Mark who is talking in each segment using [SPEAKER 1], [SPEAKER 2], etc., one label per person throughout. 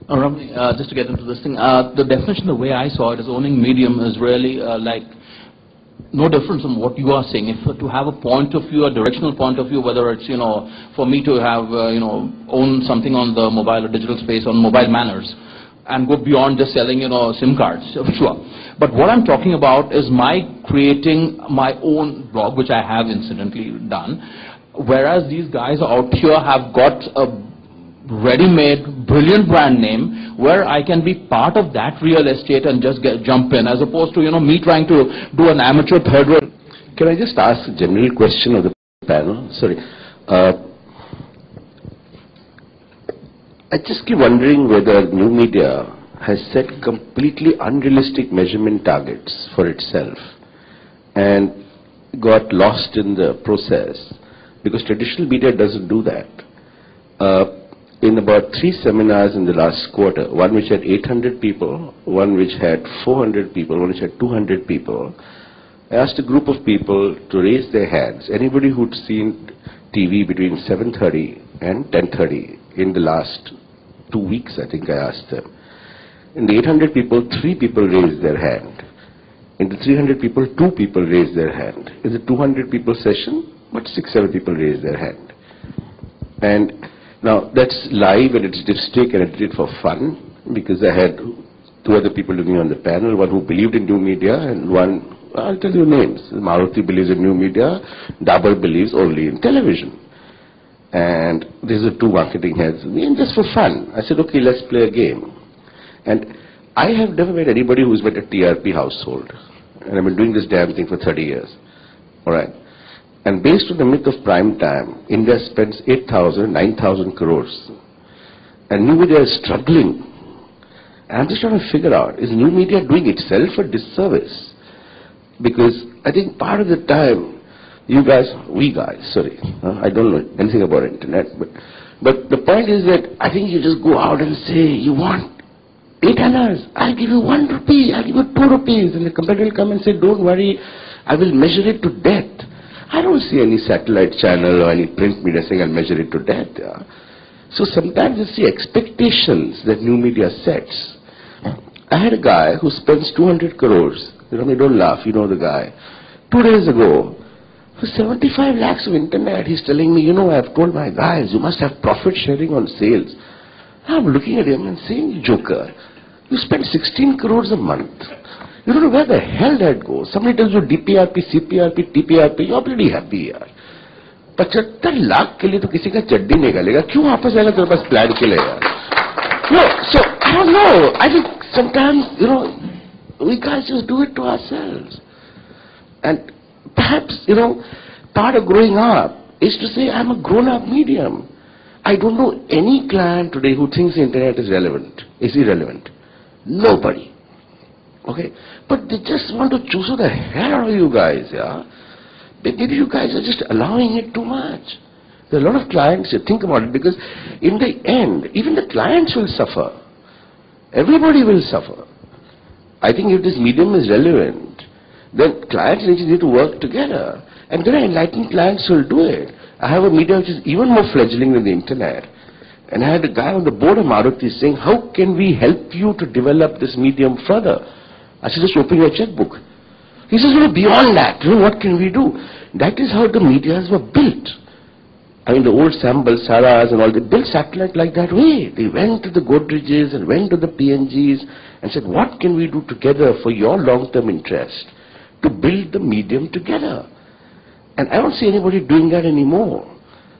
[SPEAKER 1] Ramani, just to get into this thing, the definition, the way I saw it, is owning medium is really like no difference from what you are saying. If to have a point of view, a directional point of view, whether it's, for me to have, own something on the mobile or digital space, on mobile manners, and go beyond just selling, SIM cards, sure. But what I'm talking about is my creating my own blog, which I have incidentally done, whereas these guys out here have got a ready-made, brilliant brand name where I can be part of that real estate and just jump in, as opposed to, me trying to do an amateur third world.
[SPEAKER 2] Can I just ask a general question of the panel? Sorry. I just keep wondering whether new media has set completely unrealistic measurement targets for itself and got lost in the process, because traditional media doesn't do that. In about 3 seminars in the last quarter, one which had 800 people, one which had 400 people, one which had 200 people, I asked a group of people to raise their hands. Anybody who'd seen TV between 7:30 and 10:30 in the last 2 weeks, I think I asked them. In the 800 people, 3 people raised their hand. In the 300 people, 2 people raised their hand. In the 200 people session, about 6-7 people raised their hand. And now that's live and it's dipstick and I did it for fun, because I had 2 other people with me on the panel, one who believed in new media and one, I'll tell you names. Maruti believes in new media, Dabur believes only in television. And these are 2 marketing heads, and just for fun, I said, okay, let's play a game. And I have never met anybody who's met a TRP household. And I've been doing this damn thing for 30 years. Alright. And based on the myth of prime time, India spends 8,000, 9,000 crores. And new media is struggling. And I'm just trying to figure out, is new media doing itself a disservice? Because I think part of the time, I don't know anything about internet, but the point is that I think you just go out and say, you want 8 annas, I'll give you 1 rupee, I'll give you 2 rupees, and the competitor will come and say, don't worry, I will measure it to death. I don't see any satellite channel or any print media saying I'll measure it to death. Yeah? So sometimes it's the expectations that new media sets. I had a guy who spends 200 crores, don't laugh, you know the guy. 2 days ago, for 75 lakhs of internet, he's telling me, I've told my guys, you must have profit sharing on sales. I'm looking at him and saying, joker, you spend 16 crores a month. You don't know where the hell that goes. Somebody tells you DPRP, CPRP, TPRP, you're pretty happy, yaar. 75 lakh के लिए तो किसी का चड्डी नहीं गलेगा. क्यों वापस आएगा तेरे पास प्लान के लिए यार? No, so I don't know. I think sometimes, we guys just do it to ourselves. And perhaps, part of growing up is to say, I'm a grown-up medium. I don't know any client today who thinks the internet is irrelevant. Nobody. Okay? But they just want to choose the hell out of you guys, yeah? Maybe you guys are just allowing it too much. There are a lot of clients, you think about it, because in the end, even the clients will suffer. Everybody will suffer. I think if this medium is relevant, then clients need to work together. And there are enlightened clients who will do it. I have a media which is even more fledgling than the internet. And I had a guy on the board of Maruti saying, how can we help you to develop this medium further? I said, just open your checkbook. He says, beyond that, what can we do? That is how the medias were built. I mean, the old Sam Balsaras and all, they built satellite like that way. They went to the Godreges and went to the PNGs and said, what can we do together for your long-term interest to build the medium together? And I don't see anybody doing that anymore.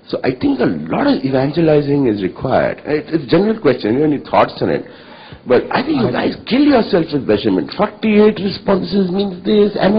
[SPEAKER 2] So I think a lot of evangelizing is required. It's a general question, any thoughts on it? But I think you guys kill yourself with measurement. 48 responses means this, and